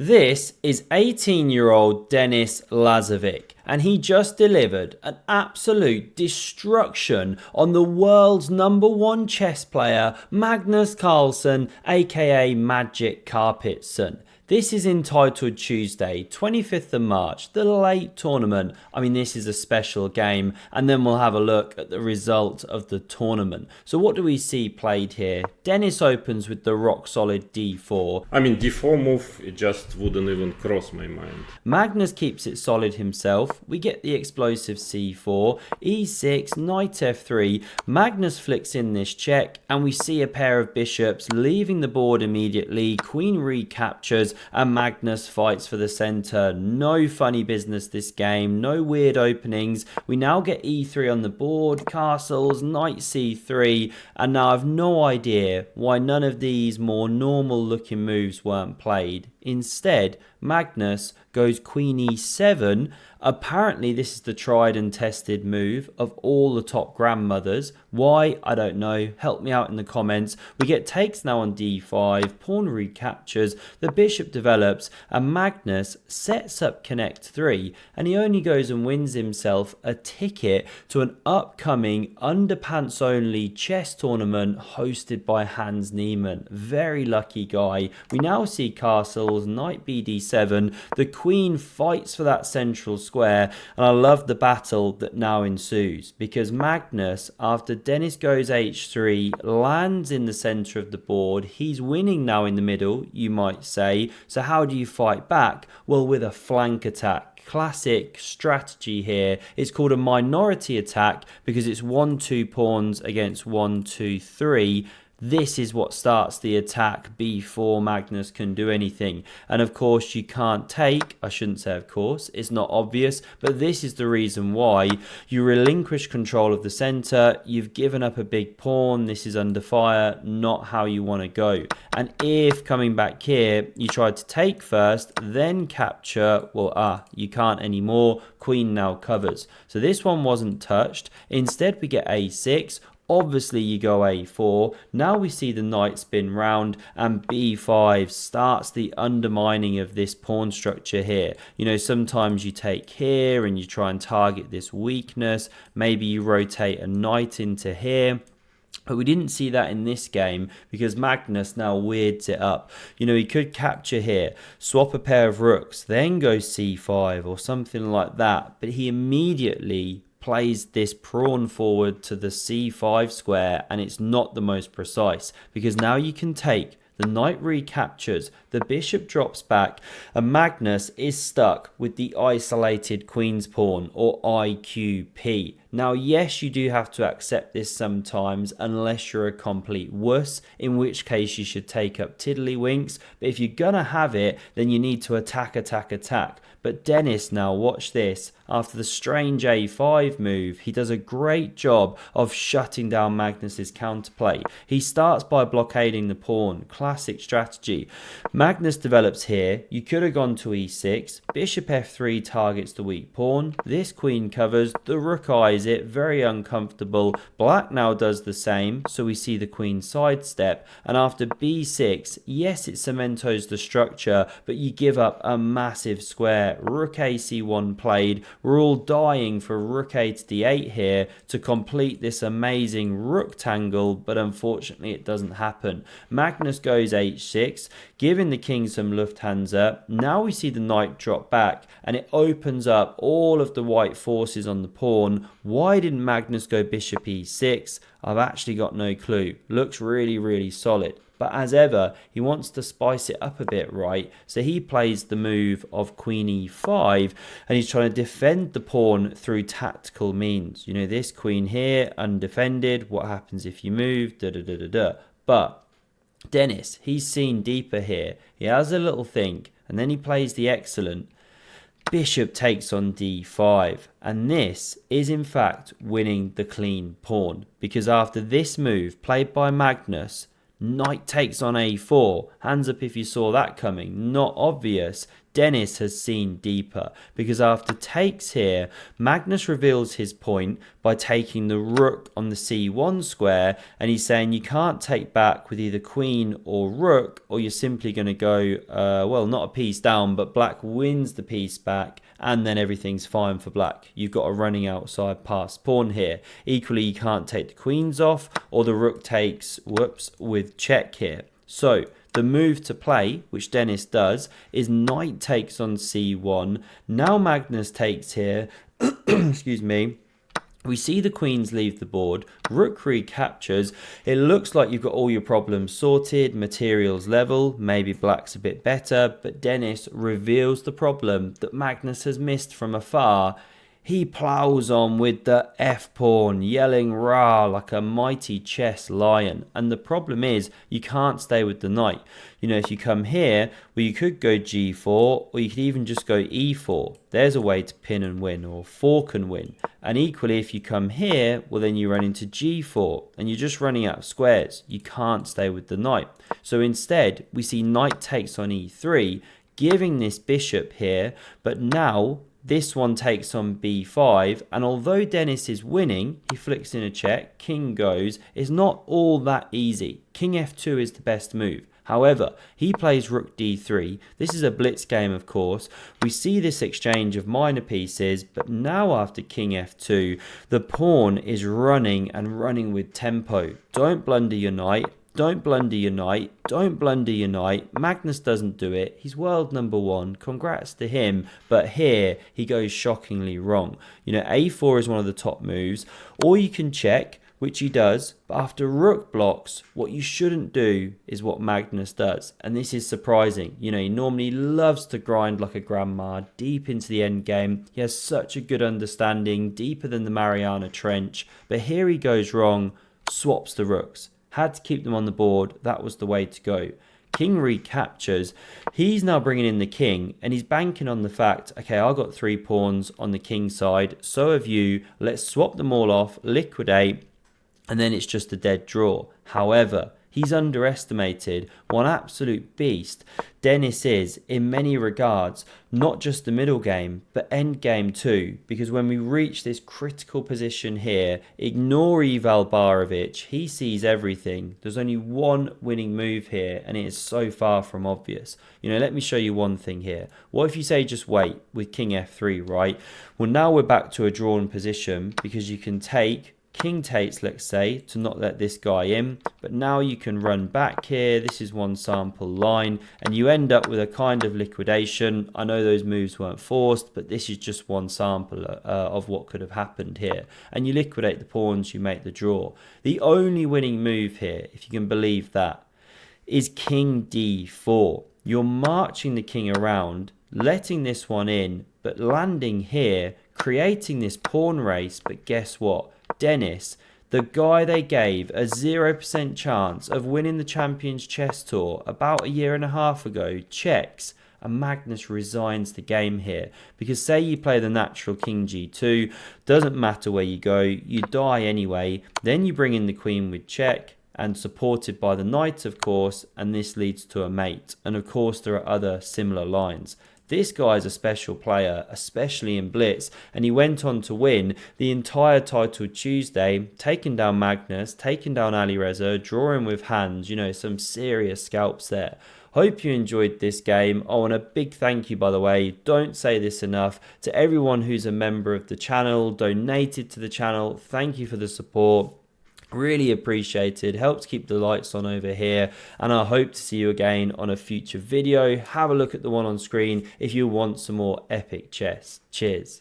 This is 18-year-old Denis Lazavik, and he just delivered an absolute destruction on the world's #1 chess player, Magnus Carlsen, aka Magic Carpetson. This is entitled Tuesday, 25th of March, the late tournament. I mean, this is a special game, and then we'll have a look at the result of the tournament. So what do we see played here? Denis opens with the rock-solid d4. I mean, d4 move, it just wouldn't even cross my mind. Magnus keeps it solid himself. We get the explosive c4, e6, knight f3. Magnus flicks in this check, and we see a pair of bishops leaving the board immediately. Queen recaptures, and Magnus fights for the center. No funny business this game, no weird openings. We now get e3 on the board, castles, knight c3, and now I've no idea why none of these more normal looking moves weren't played. Instead, Magnus goes queen e7. Apparently this is the tried and tested move of all the top grandmothers. Why? I don't know. Help me out in the comments. We get takes now on d5, pawn recaptures, the bishop develops, and Magnus sets up connect 3, and he only goes and wins himself a ticket to an upcoming underpants only chess tournament hosted by Hans Niemann. Very lucky guy. We now see castles, knight bd7, the queen fights for that central square, and I love the battle that now ensues because Magnus, after Denis goes h3, lands in the center of the board. He's winning now in the middle, you might say. So how do you fight back? Well, with a flank attack. Classic strategy here. It's called a minority attack because it's 1-2 pawns against 1-2-3. This is what starts the attack before Magnus can do anything. And of course you can't take, I shouldn't say of course, it's not obvious, but this is the reason why. You relinquish control of the center, you've given up a big pawn, this is under fire, not how you want to go. And if coming back here, you tried to take first, then capture, well, you can't anymore, queen now covers. So this one wasn't touched, instead we get a6, obviously you go a4. Now we see the knight spin round, and b5 starts the undermining of this pawn structure here. You know, sometimes you take here and you try and target this weakness. Maybe you rotate a knight into here. But we didn't see that in this game because Magnus now weirds it up. You know, he could capture here, swap a pair of rooks, then go c5 or something like that. But he immediately plays this pawn forward to the c5 square, and it's not the most precise because now you can take, the knight recaptures, the bishop drops back, and Magnus is stuck with the isolated queen's pawn, or IQP. Now, yes, you do have to accept this sometimes unless you're a complete wuss, in which case you should take up tiddlywinks. But if you're gonna have it, then you need to attack, attack, attack. But Denis now, watch this. After the strange a5 move, he does a great job of shutting down Magnus's counterplay. He starts by blockading the pawn. Classic strategy. Magnus develops here. You could have gone to e6. Bishop f3 targets the weak pawn. This queen covers. The rook eyes it. Very uncomfortable. Black now does the same. So we see the queen sidestep. And after b6, yes, it cementos the structure, but you give up a massive square. Rook ac1 played. We're all dying for rook a to d8 here to complete this amazing rook tangle, but unfortunately it doesn't happen. Magnus goes h6, giving the king some Lufthansa. Now we see the knight drop back, and it opens up all of the white forces on the pawn. Why didn't Magnus go bishop e6? I've actually got no clue. Looks really, really solid. But as ever, he wants to spice it up a bit, right? So he plays the move of queen e5, and he's trying to defend the pawn through tactical means. You know, this queen here, undefended. What happens if you move? Da da da da da. But Denis, he's seen deeper here. He has a little think, and then he plays the excellent. Bishop takes on d5, and this is in fact winning the clean pawn, because after this move played by Magnus, knight takes on a4. Hands up if you saw that coming. Not obvious. Denis has seen deeper, because after takes here, Magnus reveals his point by taking the rook on the c1 square, and he's saying you can't take back with either queen or rook, or you're simply going to go, well, not a piece down, but black wins the piece back, and then everything's fine for black. You've got a running outside passed pawn here. Equally, you can't take the queens off, or the rook takes, whoops, with check here. So the move to play, which Denis does, is knight takes on c1. Now Magnus takes here. Excuse me. We see the queens leave the board, rook recaptures. It looks like you've got all your problems sorted, materials level, maybe black's a bit better, but Denis reveals the problem that Magnus has missed from afar. He plows on with the f-pawn, yelling rah like a mighty chess lion. And the problem is, you can't stay with the knight. You know, if you come here, well, you could go g4, or you could even just go e4. There's a way to pin and win, or fork and win. And equally, if you come here, well, then you run into g4, and you're just running out of squares. You can't stay with the knight. So instead, we see knight takes on e3, giving this bishop here, but now this one takes on b5, and although Denis is winning, he flicks in a check, king goes. It's not all that easy. King f2 is the best move. However, he plays rook d3. This is a blitz game, of course. We see this exchange of minor pieces, but now after king f2, the pawn is running and running with tempo. Don't blunder your knight. Don't blunder your knight. Don't blunder your knight. Magnus doesn't do it. He's world #1. Congrats to him. But here, he goes shockingly wrong. You know, a4 is one of the top moves. Or you can check, which he does. But after rook blocks, what you shouldn't do is what Magnus does. And this is surprising. You know, he normally loves to grind like a grandma deep into the end game. He has such a good understanding, deeper than the Mariana Trench. But here he goes wrong, swaps the rooks. Had to keep them on the board. That was the way to go. King recaptures. He's now bringing in the king, and he's banking on the fact, okay, I got 3 pawns on the king side. So have you. Let's swap them all off, liquidate, and then it's just a dead draw. However, he's underestimated what an absolute beast Denis is in many regards, not just the middle game, but end game too. Because when we reach this critical position here, ignore Ival Barovic, he sees everything. There's only one winning move here, and it is so far from obvious. You know, let me show you one thing here. What if you say just wait with king f3, right? Well, now we're back to a drawn position, because you can take king takes, let's say, to not let this guy in, but now you can run back here. This is one sample line, and you end up with a kind of liquidation. I know those moves weren't forced, but this is just one sample of what could have happened here. And you liquidate the pawns, you make the draw. The only winning move here, if you can believe that, is king d4. You're marching the king around, letting this one in, but landing here, creating this pawn race. But guess what? Denis, the guy they gave a 0% chance of winning the Champions Chess Tour about a year and a half ago, checks, and Magnus resigns the game here. Because say you play the natural king g2, doesn't matter where you go, you die anyway, then you bring in the queen with check, and supported by the knight, of course, and this leads to a mate. And of course there are other similar lines. This guy's a special player, especially in Blitz, and he went on to win the entire title Tuesday, taking down Magnus, taking down Alireza, drawing with hands, you know, some serious scalps there. Hope you enjoyed this game. Oh, and a big thank you, by the way, don't say this enough, to everyone who's a member of the channel, donated to the channel. Thank you for the support. Really appreciated, helps keep the lights on over here, and I hope to see you again on a future video. Have a look at the one on screen if you want some more epic chess. Cheers.